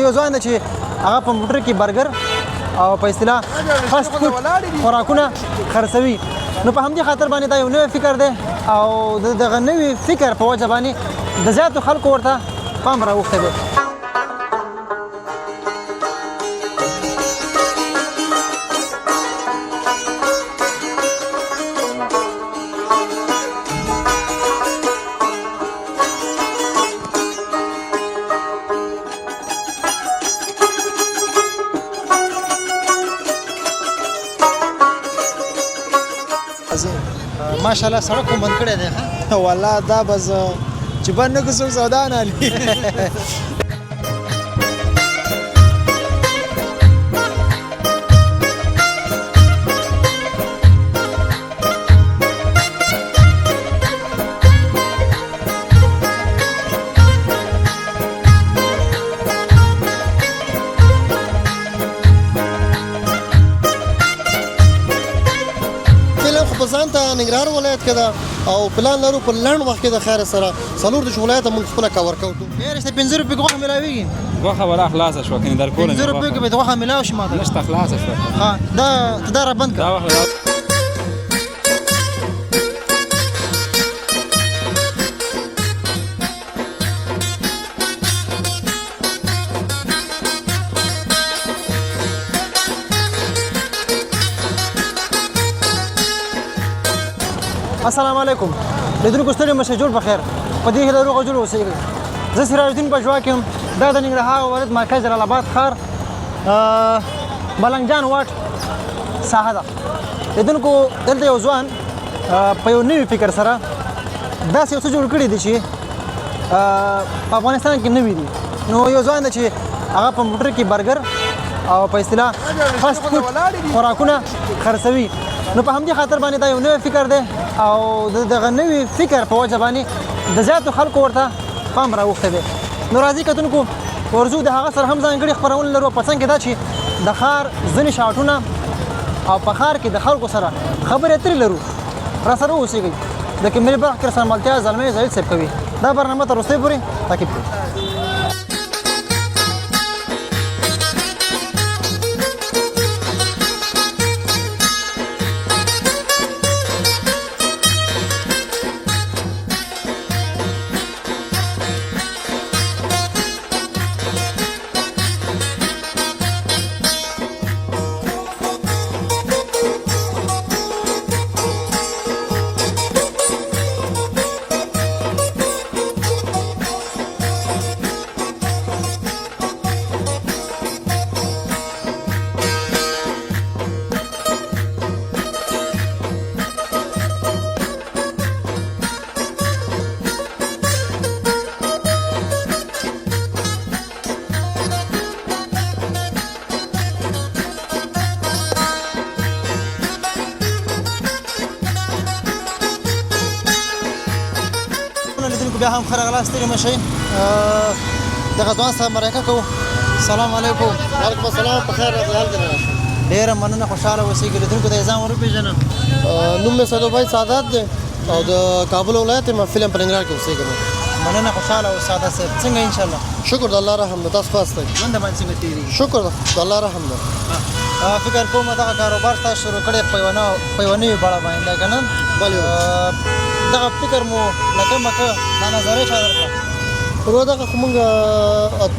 یو ځوان دی چې هغه په موټر کې برګر او په اصطلاح فاسټ فوډ خوراکونه خرڅوي. نو په همدې خاطر باندې دا یو نوی فکر دی او دغه نوي فکر په وجه باندې د زیاتو خلکو ورته پام راوښتی دی. ماشاءالله سړک هم بند کړی دی. والله دا بس چې بند نه کړو څوک سودا نه اخلي. ځان ته ننګرهار ولایت کې ده او پلان لرو په لنډ وخت کې د خیر سره څلور د ولایت موږ خپله کور کوو. ډېر شته 15 روپۍ غوښه میلاویږي. غوښه ولا خلاصه شوه که نه درکوله 15 روپۍ کې به غوښه میلاو شي ماته نشته خلاصه شوه. ها دا را بند کړه. السلام علیکم لیدونکو ستړي مشه جوړ بخیر په دې هیله روغ جوړ اوسئ. زه سراج الدین بجوا کې یم. دا د ننګرهار ولایت مرکز جلال آباد ښار ملنګ جان واټ ساحه ده. لیدونکو دلته یو ځوان په یو نوي فکر سره داسې یو څه جوړ کړي دي چې په افغانستان کې نوي دي. نو یو ځوان دی چې هغه په موټر کې برګر او په اصطلاح فاسټ فوډ خوراکونه خرڅوي. نو په همدې خاطر باندې دا یو نوی فکر دی او دغه نوي فکر په وجه باندې د زیاتو خلکو ورته پام راوښتی دی. نو راځئ کتونکو ورځو د هغه سره هم ځانګړي خپرونه لرو. په څنګ کې دا چې د ښار ځینې شاټونه او په ښار کې د خلکو سره خبرې اترې لرو. راسره واوسئ. د کیمرې برخه کې رسنه ملتیا زلمی زاهد صاحب کوي. دا برنامه تر وروستۍ پورې تعقیب کړئ. بیا هم ښه راغلاست ستړي مه شئ. دغه ځوان سره مرکه کوو. سلام علیکم. وعلیکم السلام. په خیر حال دی. ډېره مننه خوشحاله اوسئ. لیدونکو ته یې ځان ور وپېژنه. نوم مې سعدالبای سعادت دی او د کابل ولایت یم. فلم په ننګرهار کې اوسېږم. مننه خوشحاله اوسه سعادت صاحب. څنګه انشاءالله؟ شکر د الله رحم ده. تاسو ښه یاستئ؟ ژوند باندې څنګه تېرېږي؟ شکر د الله رحم ده. فکر کوم دغه کاروبار تاسو شروع کړی په یوه نوې بڼه باندې که نه؟ بلې دغه فکر مو لکه مکه دا نظریه چا درکړه؟ ورو دغه خو موږ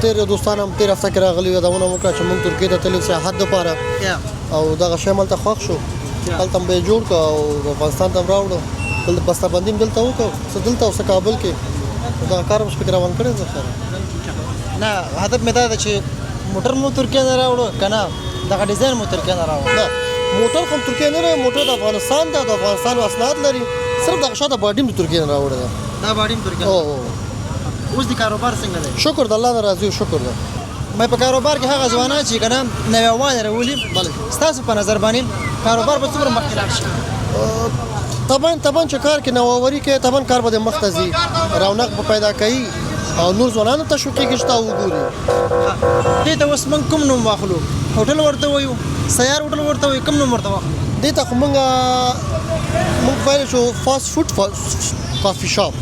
تېر دوستان هم تېر هفته کې راغلي وو. دونه مو کړه چې موږ ترکیې ته تللي سیاحت دپاره او دغه شی ملته خوښ شو. هلته هم به یې جوړ کړه او افغانستان ته هم راوړو. دلته بستهبندي هم دلته وکړو. څه دلته او څه کابل کې. دغه کار هم پکې روان کړی زه خیر. نه هدف مې دا ده چې موټر مو ترکیې نه راوړو که نه دغه ډیزاین مو ترکیې نه راوړو. نه موټر خو هم ترکیې نه دی. موټر د افغانستان ده. د افغانستان اسناد لري. صرف دغه شاته باډي هم د ترکیې نه راوړی ده. دا باډي هم ترکیې نه. اوس د کاروبار څنګه دی؟ شکر د الله نه راضي شکر ده. مې په کاروبار کې هغه ځوانان چې که نه نویوالي راولي ستاسو په نظر باندې کاروبار به څومره مخکې لاړ شي؟ طبعا چې کار کې نوآوري کوي طبعا کار به د مخ ته ځي. رونق به پیدا کوي او نور ځوانانو ته شوقېږي چې تا وګوري. دې ته اوس موږ کوم نوم واخلو؟ هوټل ورته وایو؟ سیار هوټل ورته وایو؟ کوم نوم ورته واخلو؟ دې ته خو موږ ویلی شو فاسټ فوډ کافي شاپ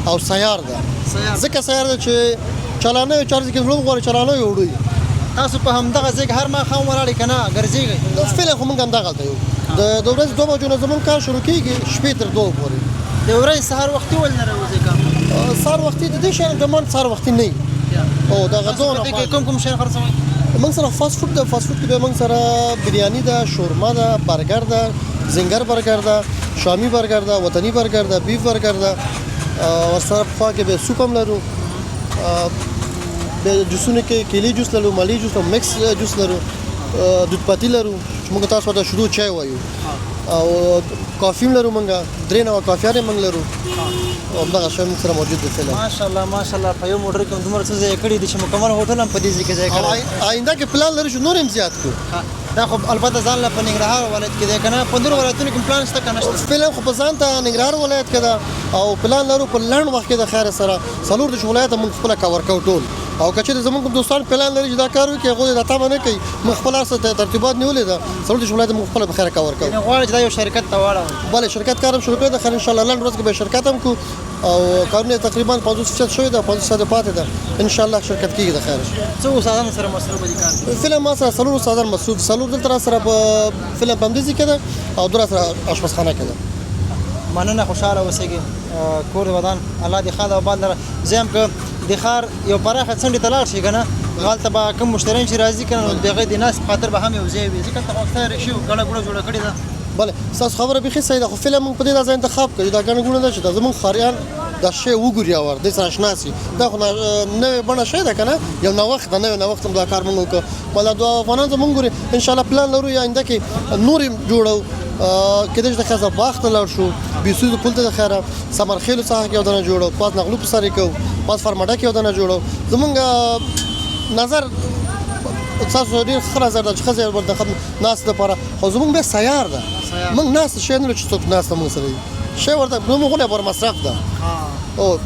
او سیار ده. ځکه سیار ده چې چلانه چارج کې زړه غواړي چلانه وړي تاسو په همدغه ځای کې هر ماښام ولاړې که نه ګرځېږئ فعلا خو موږ همدغه ته یو د ورځې 2 بجو نه زموږ کار شروع کېږي شپې تر 2 پورې د ورځې سهار وختي ولې نه راوځئ کار سهار وختي د دې شیانو ډمان سهار وختي نه وي او دغه ځونه په دې کې کوم شیان خرڅوئ موږ سره فاست فوډ ده فاست فوډ کې بیا موږ سره بریاني ده شورما ده برګر ده زنګر برګر ده شامي برګر ده وطني برګر ده بیف برګر ده ورسره په خوا کې به سوپ هم لرو د جوسونو کې کیلي جوس لرو مالی جوس لرو مکس جوس لرو دود پاتی لرو چې موږ تاسو ته شروع چای وایو او کافي لرو موږ 3 نوع کافیانې موږ لرو او دغه شی موږ سره موجود دی فعلا ماشاءالله په یو موټر کې دومره څه ځای کړي دي چې مکمل هوټل هم په دې ځای کې ځای کړی آینده کې پلان لرو چې نور هم زیات کړو دا خو البته ځان له په ننګرهار ولایت کې دی که نه په نورو ولایتونو کې پلان شته که نه شته فعلا خو په ځان ته ننګرهار ولایت کې ده او پلان لرو په لنډ وخت کې د خیر سره څلور د ولایت موږ خپل کور کوو ټول او کچې زموږ دوستان پلان لري چې دا کار وکړي هغه د تابع نه کوي موږ خپل سره ترتیبات نیولې ده څلور د ولایت موږ خپل بخیر کور کوو غواړي چې دا یو شرکت ته واړو بله شرکت کارم شروع کړی ده خیر ان شاء الله لنډ ورځ کې به شرکت هم کو او کارونه تقریبا 50% شوی ده 50% پاتې ده ان شاء الله شرکت کیږي د خیر څو استادانو سره مصروف دي کار فلم ما سره څلور استادان مسعود څلور دلته سره په فلم پمدیزي کې ده او دوه سره آشپزخانه کې ده مننه خوشاله اوسئ کور ودان الله دې خاله او باد لره زم که د ښار یو پراخه څنډې ته لاړ شي که نه هلته به کوم مشتریان چې راځي که نه نو د هغې د ناستې خاطر به هم یو ځای وي ځکه هلته خو اکثر رکشې ګڼه ګوڼه جوړه کړې ده بله ستاسو خبره بیخي صحیح ده خو فلم موږ په دې ځای انتخاب کړي دا ګڼه ګوڼه ده چې دا زموږ ښاریان دا شی وګوري او دې سره اشنا سي دا خو نوې بڼه شی ده که نه یو نوښت ده نوی نوښت هم دا کار موږ وکړو بله دوه افغانان زموږ ګوري انشاءالله پلان لرو یا آینده کې نور یې جوړو کېدای شي د خزه باغ ته لاړ شو بیسوزو پل ته د خیره سمرخیلو څخه کې یو دانه جوړو پاس نغلو په سر یې کوو پاس فرمډه کې یو دانه جوړو زموږ نظر تاسو ډېر ښه نظر ده چې ښځې ورته ناستې دپاره خو زموږ بیا سیار ده موږ ناست شی نه لرو چې څوک ناسته موږ سره وي شی ورته زموږ غونډه پر مصرف ده او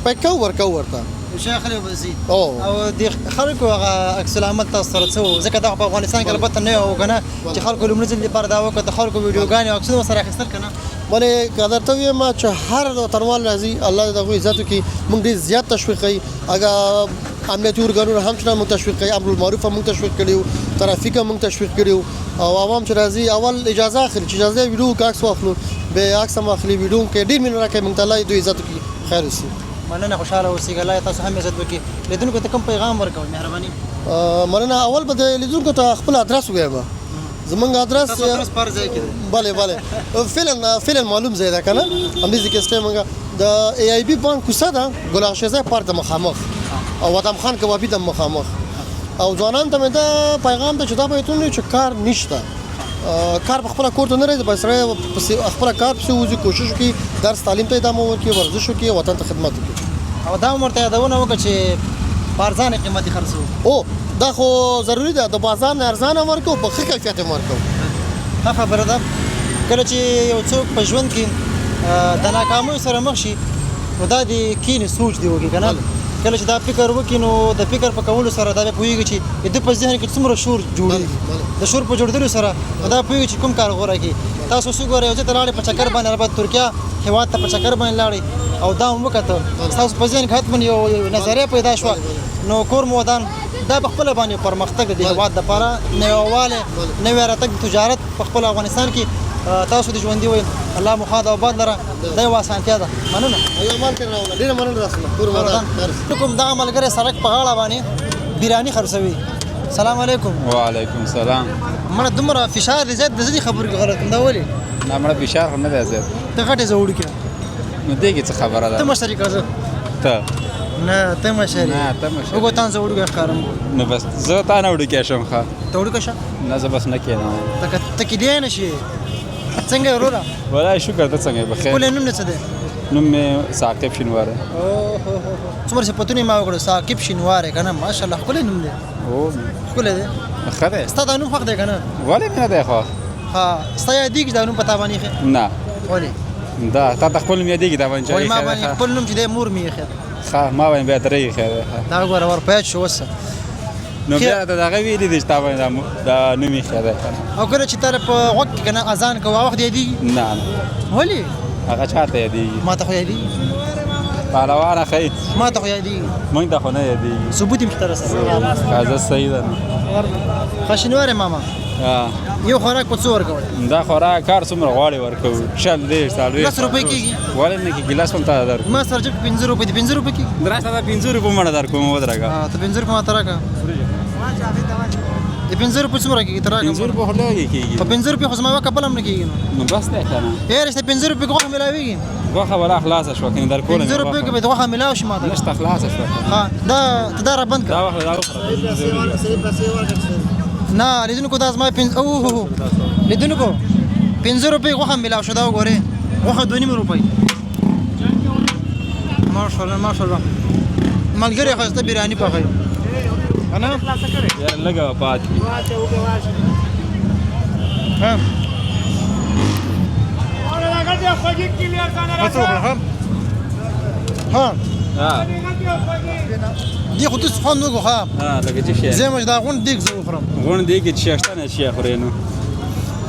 پیک کوو ورکوو ورته شی خلک به ځي او د خلکو هغه عکس العمل تاسو سره څه و ځکه دا په افغانستان کې البته نه و که نه چې خلکو لومړي ځل لپاره دا وکړه د خلکو ویډیوګانې او عکسونه ورسره اخیستل که نه بلې که درته ووایم چې هر وطنوال راځي الله دې د هغوی عزت وکړي موږ ډېر زیات تشویق کوي اگه امنیتي ارګانونه هم چې موږ تشویق کوي امرالمعروف هم موږ تشویق کړي وو ترافیک هم موږ تشویق کړي وو او عوام چې راځي اول اجازه اخلي چې اجازه ویډیو کې عکس واخلو بیا عکس هم اخلي ویډیو کې ډېر مینه راکوي موږ ته الله دې عزت وکړي خیر اوسي مننه خوشاله اوسئ الله تاسو هم عزت وکړي لیدونکو ته کوم پیغام ورکوئ مهرباني مننه اول به د لیدونکو ته خپل ادرس ووایم زمونږ ادرس پر ځای کې بله فعلا معلوم ځای ده که نه همدې ځای کې سټی موږ د ای آی بي بانک کوڅه ده ګل اغشې ځای پارک ته مخامخ او وطن خان کبابي ته مخامخ او ځوانانو ته مې دا پیغام ده چې دا به یې چې کار نشته کار په خپله کور ته نه راځي باید سړی خپله کار پسې وځي کوشش وکړي درس تعلیم ته ادامه ورکړي ورزش وکړي وطن ته خدمت وکړي او دا هم ورته یادونه وکړه چې په ارزانه قیمت یې خرڅوو او دا خو ضروري ده د بازار نه ارزانه ورکړو په ښه کیفیت یې ورکړو ښه خبره ده کله چې یو څوک په ژوند کې د ناکامیو سره مخ شي نو دا د کینې سوچ دی وکړي که نه کله چې دا فکر وکړي نو د فکر په کولو سره دا به پوهېږي چې د ده په ذهن کې څومره شور جوړېږي د شور په جوړېدلو سره نو دا پوهېږي چې کوم کار غوره کړي تاسو څه ګورئ یو ځای ته لاړې په چکر باندې البته ترکیه هېواد ته په چکر باندې لاړې او دا هم وکته ستاسو په ذهن کې حتما یو نظریه پیدا شوه نو کور مو ودان دا په خپله باندې پرمختګ د هېواد دپاره نوی والی نوی راتګ د تجارت په خپل افغانستان کې تاسو د ژوندي وئ الله مو ښاد او باد لره دا یوه اسانتیا ده مننه ډېره مننه کوم دغه ملګری سړک په غاړه باندې بریاني خرڅوي سلام علیکم وعلیکم السلام مړه دومره فشار دی زیات د زدي خبرو کې غلط دا ولې نه مړه فشار خو نه دی زیات ته غټې زه وړوکې نو دې کې څه خبره ده ته مشتري که زه ته نه ته مشتري نه ته مشتري وګو تان زه وړوکې ښکارم نو بس زه تا نه وړوکی شم ښه ته وړوکه شه نه زه بس نه کېنم ته کیدی نه شي څنګه یې وروره والله شکر ته څنګه یې بخیر ښکلی نوم دې څه دی نوم مې ثاقب شینواره څومره صفتونه یې ما وکړو ثاقب شینواره که نه ماشاءالله ښکلی نوم دی او ښکلی دی ښه دی ستا دا نوم خوښ دی که نه ولې مې نه دی خوښ ها ستا یادېږي چې دا نوم په تا باندې ایښی نه ولې دا تا ته خپل نوم یادېږي دا باندې وایي ما باندې خپل نوم چې دی مور مې ایښی ښه ما باندې بیا ترې ایښی دی دا ګوره ورپیاچ شو اوس نو بیا د هغه ویلي دي چې تا باندې دا نوم ایښی دی او کله چې تا په غوږ کې که نه اذان کوه هغه وخت یادېږي نه ولې هغه چاته یادېږي ما ته خو یادېږي پهلوانه ښه ما ته خو یادېږي موږ ته خو نه یادېږي ثبوت یې مې ته رسوي قاعده صحیح ده نو ښه شینواری ماما یو خوراک په څو ورکوئ دا خوراک کار څومره غواړې ورکوو شل دېرش څلوېښت 10 روپۍ کېږي ولې نه کېږي ګیلاس هم تا درکړو ما سره چې 15 روپۍ دي 15 روپۍ کېږي دراسته دا 15 روپۍ مړه درکوم ودرېږه ته 15 روپۍ ماته راکړه د 15 روپۍ څومره کېږي ته راکړه 15 روپۍ خو لږې کېږي په 15 روپۍ خو زما یوه کپل هم نه کېږي نو بس دی که نه یاره چې 15 روپۍ غوښه ملاوېږي غوښه ولا خلاصه شوه که مې درکوله 15 روپۍ کې باید غوښه ملاو شي ماته نشته خلاصه شوه ها ته دا را بند کړه دا وخت دا وخوره نه لیدونکو دا زما اوه لیدونکو 15 روپۍ غوښه ملاو شو دا وګورئ غوښه 2.5 روپۍ ماشاءالله ماشاءالله ملګری ښایسته بریاني پخوي که نه یاره لږه به پاتې ها هڅه وکړه ها دی خو تاسو خوند وکړو ښه لکه چې شی زه مې دا غونډ دیګ زه وخورم غونډ دی کې چې شیشته نه شي خورې نو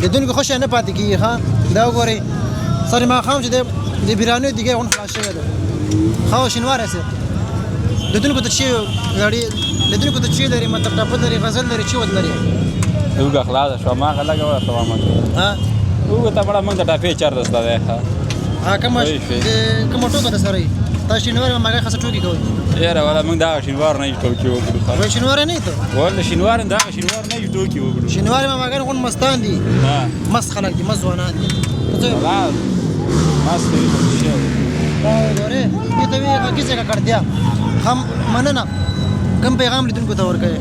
لیدونکو ښه شی نه پاتې کېږي ښه دا وګورئ سر ماښام چې د بریانیو دیګی غونډ خلاص شوی ده ښه شینواری سي لیدونکو ته چې غاړي لیدونکو ته چې لري مطلب ټاپه لري غزل لري چې ود لري اوږه خلاصه شوه ما لږه ورته وامه ها اوږه ته مړه موږ ته ټاپې چېرته زده دی ها کومه ټوکه ده سره تاسو شینواری ماګه خاصه ټوکې کوئ یاره ولا موږ دغه شینوار نه یو ټوکې وکړو وای شینواری نه ته ولا شینوار دغه شینوار نه یو ټوکې وکړو شینواری ماګه غون مستان دي مست خلک دي مست ځوانان دي خلاص مست دی شی وګوره دې ته وی کیسه کا کړ دیا هم مننه کوم پیغام لیدونکو ته ورکړي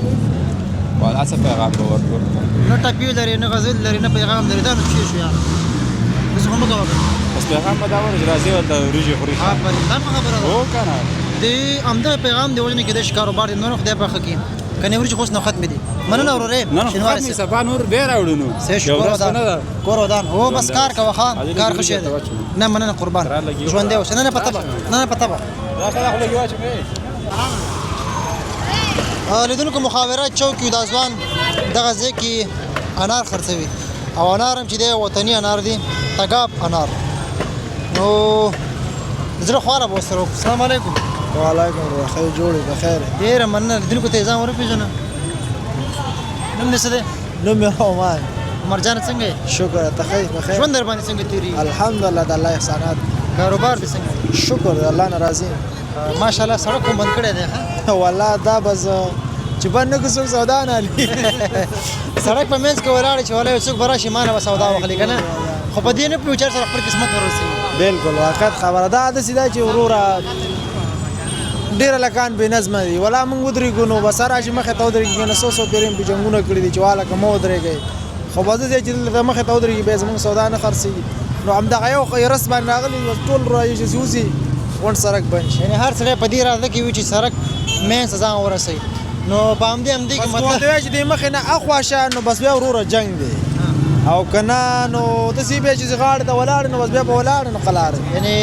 ولا څه پیغام به ورکړو نه ټاپی لري نه غزل لري نه پیغام لري دا نو شي شو یار زه هم کوم بس پیغام به دا ورځ راځي ولته وريجي خوري ها پرې دا خبره هو کنه دې امده پیغام دی وژنې کې د کاروبار دي نور خدای په خکې کنه ورچ خوښ نه ختم دي مننه اورې شنوار سي سبا نور به راوړو سه شکر ادا کور ودان هو بس کار کا وخا کار خوشی دی نه مننه قربان ژوند دی وسنه نه پته نه پته راځه خو لګي واچو لیدونکو مخابرات چوکي د ځوان دغه ځکه انار خرڅوي او انار هم چې دی وطني انار دی تګاب انار نو زړه خواره به سره السلام علیکم وعلیکم السلام خیر جوړې بخیر ډېر مننه لیدونکو ته ځان ورپېژنه نوم دې څه دی نوم مې عمان مرجان څنګه شکر ته خیر بخیر ژوند در باندې څنګه تیری الحمدلله د الله احسانات کاروبار دې څنګه شکر د الله ناراضي ماشاءالله سړک هم بند کړی دی ها والله دا بس چې بند نه کوم سودا نه علي سړک په منځ کې ولاړ چې ولا یو څوک براشي مانه سودا وخلی کنه خو په دې نه پیوچر سره خپل قسمت ورسي بالکل واقعیت خبره ده د سیدا چې وروره ډیر لکان به نظم دي ولا موږ ودرېږو نو بس راشي مخه ته ودرېږي نه سو پیریم به جنگونه کړی دي چې والا کوم ودرېږي خو بازه چې د مخه ته ودرېږي به زموږ سودا نه خرسي نو هم دغه یو خیرس باندې راغلی ټول راځي چې سوسي ون سرک بنش یعنی هر سړی په دې راځي کې وی چې سرک مین سزا ورسي نو پام دې هم دې کې مطلب دی چې د مخه نه اخوا شه نو بس بیا وروره جنگ دی او کنه نو د سی به چې غاړه د ولاړ نو بس بیا په ولاړ نو قلار یعنی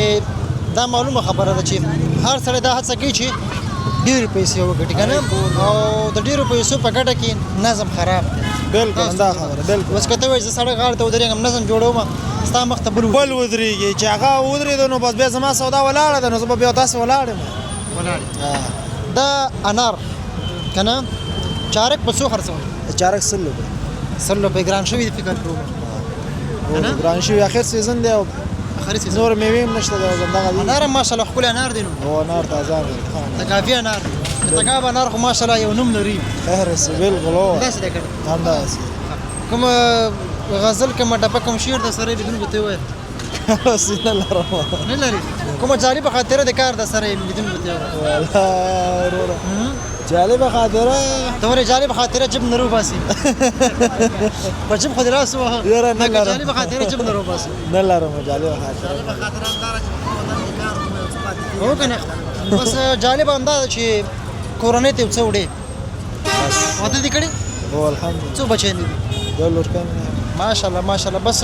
دا معلومه خبره ده چې هر سړی دا هڅه کوي چې ډېر پیسې وګټي کنه او د ډېرو پیسو په ګټه کې نظم خراب دی بالکل دا خبره بالکل اوس کته وای زه سړی غاړه ته ودرېږم نظم جوړوم ستا مخ ته بل ودرېږي چې هغه ودرېد نو بس بیا زما سودا ولاړه ده نو زه بیا تاسو ولاړم دا انار کنه چارک په څو خرڅول چارک سلو په ګران شوی فکر کوم ګران شوی اخر سیزن دی او اخر سیزن نور میوه هم نشته دا زنده غوډه انار ماشاءالله خپل انار دی نو او انار تازه دی تکافی انار تکاب انار خو ماشاءالله یو نوم لري خیر سیبل غلو داس دی کړه هم داس کوم غزل کوم ټپه کوم شعر د سره لیدونکو ته وای سینه لرم نه لري کوم جالب خاطره د کار د سره لیدونکو ته وای والله ورور جالب خاطره ته ورې جالب خاطره جب نرو باسي په جب خو دراسو یاره نه لرم جالب خاطره جب نرو باسي نه لرم جالب خاطره هو کنه بس جالب انداز چې کورونه ته څه وړي بس واده دې کړي او الحمدلله څو بچی دي دولور کم ماشاءالله ماشاءالله بس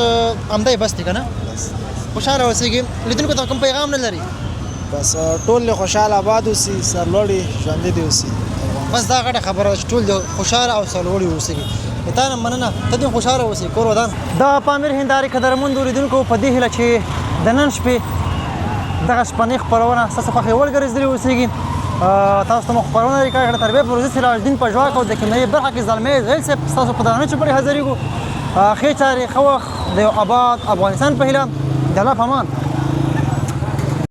امدای بس دي کنه بس خوشاله اوسېږي لیدونکو ته کوم پیغام نه لري بس ټول خوشاله آباد اوسي سرلوړي ژوند دي اوسي بس دا غټه خبره چې ټول خوشاله او سرلوړي اوسېږي ته نه مننه ته دې خوشاله اوسې کور ودان دا پامیر هنداري قدرمن لیدونکو په دې هیله چې د نن شپې دغه شپنۍ خپرونه ستاسو خوښې وړ ګرځېدلې اوسېږي تاسو ته مو خپرونه ریکارډ کړه تر بیا پروژې سراج الدین پژواک او د کیمیاوي برخه کې زلمی زیل صاحب ستاسو په درانه چوپړې حاضرېږو ښې چارې ښه وخت د یو آباد افغانستان په هیله د الله په امان